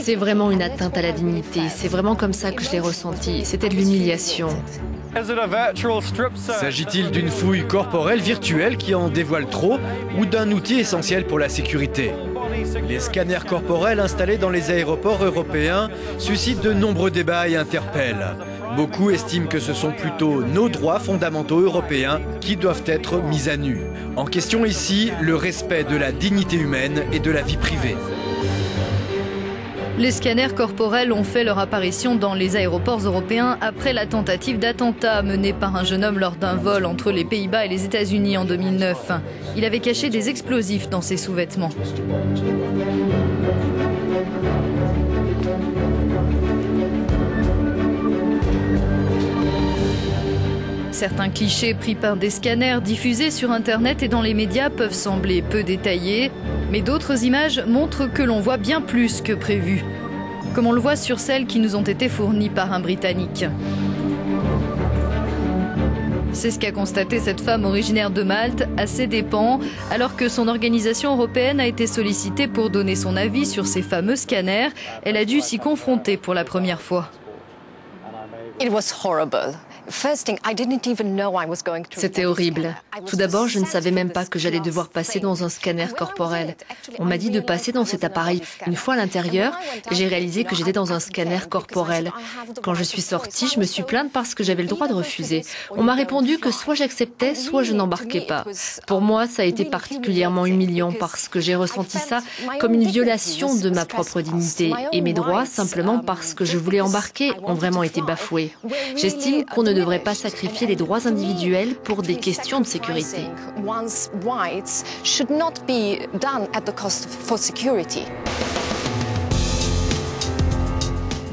C'est vraiment une atteinte à la dignité. C'est vraiment comme ça que je l'ai ressenti. C'était de l'humiliation. S'agit-il d'une fouille corporelle virtuelle qui en dévoile trop ou d'un outil essentiel pour la sécurité? Les scanners corporels installés dans les aéroports européens suscitent de nombreux débats et interpellent. Beaucoup estiment que ce sont plutôt nos droits fondamentaux européens qui doivent être mis à nu. En question ici, le respect de la dignité humaine et de la vie privée. Les scanners corporels ont fait leur apparition dans les aéroports européens après la tentative d'attentat menée par un jeune homme lors d'un vol entre les Pays-Bas et les États-Unis en 2009. Il avait caché des explosifs dans ses sous-vêtements. Certains clichés pris par des scanners diffusés sur Internet et dans les médias peuvent sembler peu détaillés, mais d'autres images montrent que l'on voit bien plus que prévu, comme on le voit sur celles qui nous ont été fournies par un Britannique. C'est ce qu'a constaté cette femme originaire de Malte à ses dépens, alors que son organisation européenne a été sollicitée pour donner son avis sur ces fameux scanners. Elle a dû s'y confronter pour la première fois. C'était horrible. Tout d'abord, je ne savais même pas que j'allais devoir passer dans un scanner corporel. On m'a dit de passer dans cet appareil. Une fois à l'intérieur, j'ai réalisé que j'étais dans un scanner corporel. Quand je suis sortie, je me suis plainte parce que j'avais le droit de refuser. On m'a répondu que soit j'acceptais, soit je n'embarquais pas. Pour moi, ça a été particulièrement humiliant parce que j'ai ressenti ça comme une violation de ma propre dignité. Et mes droits, simplement parce que je voulais embarquer, ont vraiment été bafoués. J'estime qu'on ne devrait pas sacrifier les droits individuels pour des questions de sécurité.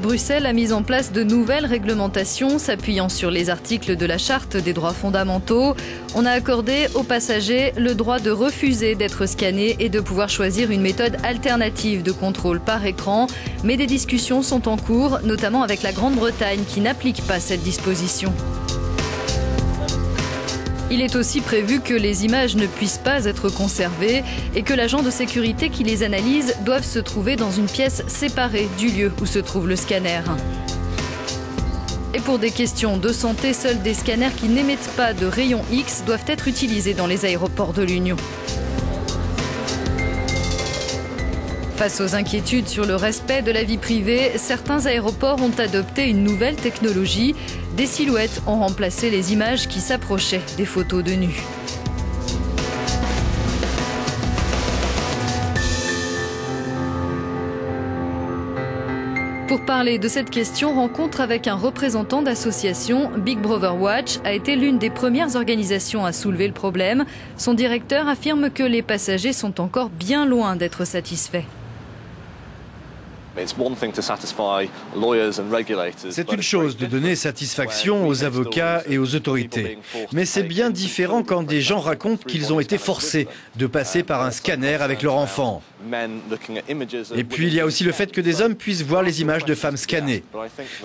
Bruxelles a mis en place de nouvelles réglementations s'appuyant sur les articles de la Charte des droits fondamentaux. On a accordé aux passagers le droit de refuser d'être scannés et de pouvoir choisir une méthode alternative de contrôle par écran. Mais des discussions sont en cours, notamment avec la Grande-Bretagne qui n'applique pas cette disposition. Il est aussi prévu que les images ne puissent pas être conservées et que l'agent de sécurité qui les analyse doive se trouver dans une pièce séparée du lieu où se trouve le scanner. Et pour des questions de santé, seuls des scanners qui n'émettent pas de rayons X doivent être utilisés dans les aéroports de l'Union. Face aux inquiétudes sur le respect de la vie privée, certains aéroports ont adopté une nouvelle technologie. Des silhouettes ont remplacé les images qui s'approchaient des photos de nus. Pour parler de cette question, rencontre avec un représentant d'association, Big Brother Watch a été l'une des premières organisations à soulever le problème. Son directeur affirme que les passagers sont encore bien loin d'être satisfaits. C'est une chose de donner satisfaction aux avocats et aux autorités. Mais c'est bien différent quand des gens racontent qu'ils ont été forcés de passer par un scanner avec leur enfant. Et puis il y a aussi le fait que des hommes puissent voir les images de femmes scannées.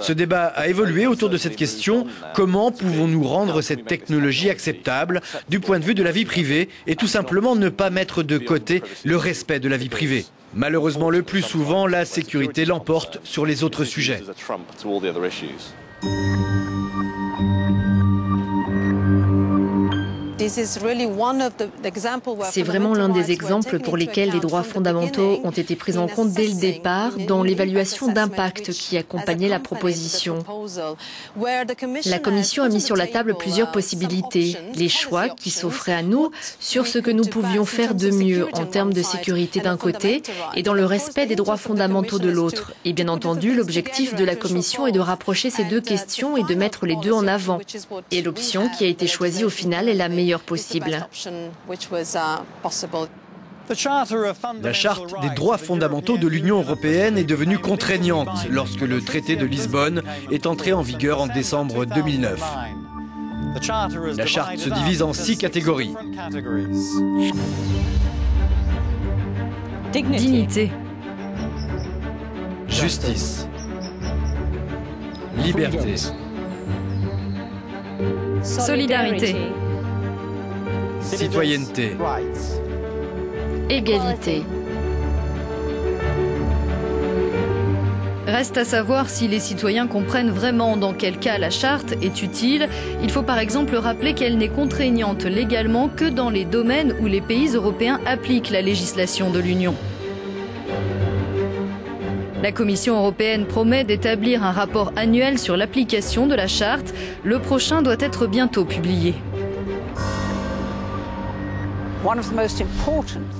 Ce débat a évolué autour de cette question. Comment pouvons-nous rendre cette technologie acceptable du point de vue de la vie privée et tout simplement ne pas mettre de côté le respect de la vie privée? Malheureusement, le plus souvent, la sécurité l'emporte sur les autres sujets. C'est vraiment l'un des exemples pour lesquels les droits fondamentaux ont été pris en compte dès le départ dans l'évaluation d'impact qui accompagnait la proposition. La Commission a mis sur la table plusieurs possibilités, les choix qui s'offraient à nous sur ce que nous pouvions faire de mieux en termes de sécurité d'un côté et dans le respect des droits fondamentaux de l'autre. Et bien entendu, l'objectif de la Commission est de rapprocher ces deux questions et de mettre les deux en avant. Et l'option qui a été choisie au final est la meilleure possible. La Charte des droits fondamentaux de l'Union européenne est devenue contraignante lorsque le traité de Lisbonne est entré en vigueur en décembre 2009. La Charte se divise en 6 catégories. Dignité. Justice. Liberté. Solidarité. Citoyenneté. Égalité. Reste à savoir si les citoyens comprennent vraiment dans quel cas la charte est utile. Il faut par exemple rappeler qu'elle n'est contraignante légalement que dans les domaines où les pays européens appliquent la législation de l'Union. La Commission européenne promet d'établir un rapport annuel sur l'application de la charte. Le prochain doit être bientôt publié.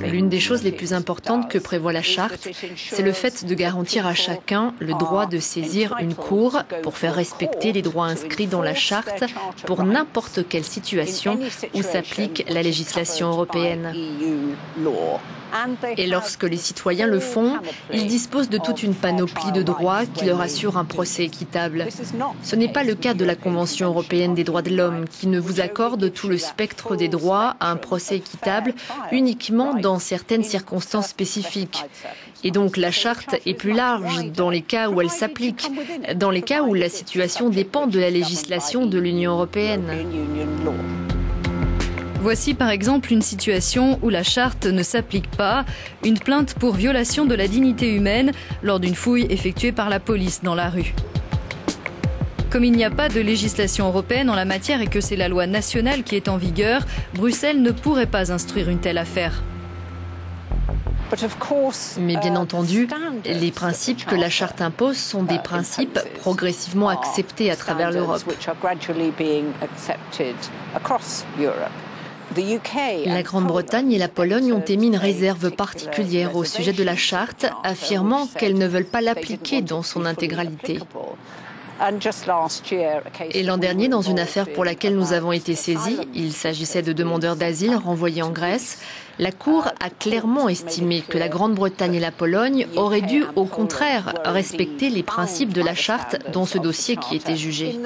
L'une des choses les plus importantes que prévoit la charte, c'est le fait de garantir à chacun le droit de saisir une cour pour faire respecter les droits inscrits dans la charte pour n'importe quelle situation où s'applique la législation européenne. Et lorsque les citoyens le font, ils disposent de toute une panoplie de droits qui leur assurent un procès équitable. Ce n'est pas le cas de la Convention européenne des droits de l'homme, qui ne vous accorde tout le spectre des droits à un procès équitable uniquement dans certaines circonstances spécifiques. Et donc la charte est plus large dans les cas où elle s'applique, dans les cas où la situation dépend de la législation de l'Union européenne. Voici par exemple une situation où la charte ne s'applique pas, une plainte pour violation de la dignité humaine lors d'une fouille effectuée par la police dans la rue. Comme il n'y a pas de législation européenne en la matière et que c'est la loi nationale qui est en vigueur, Bruxelles ne pourrait pas instruire une telle affaire. Mais bien entendu, les principes que la charte impose sont des principes progressivement acceptés à travers l'Europe. La Grande-Bretagne et la Pologne ont émis une réserve particulière au sujet de la charte, affirmant qu'elles ne veulent pas l'appliquer dans son intégralité. Et l'an dernier, dans une affaire pour laquelle nous avons été saisis, il s'agissait de demandeurs d'asile renvoyés en Grèce, la Cour a clairement estimé que la Grande-Bretagne et la Pologne auraient dû, au contraire, respecter les principes de la charte dans ce dossier qui était jugé.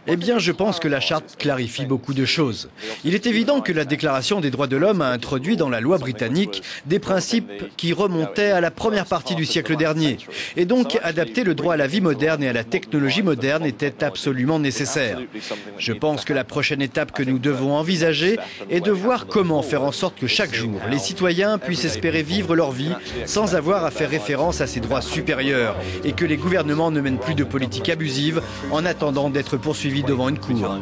Eh bien, je pense que la charte clarifie beaucoup de choses. Il est évident que la Déclaration des droits de l'homme a introduit dans la loi britannique des principes qui remontaient à la première partie du siècle dernier. Et donc, adapter le droit à la vie moderne et à la technologie moderne était absolument nécessaire. Je pense que la prochaine étape que nous devons envisager est de voir comment faire en sorte que chaque jour, les citoyens puissent espérer vivre leur vie sans avoir à faire référence à ces droits supérieurs et que les gouvernements ne mènent plus de politique abusive en attendant d'être poursuivis devant une cour.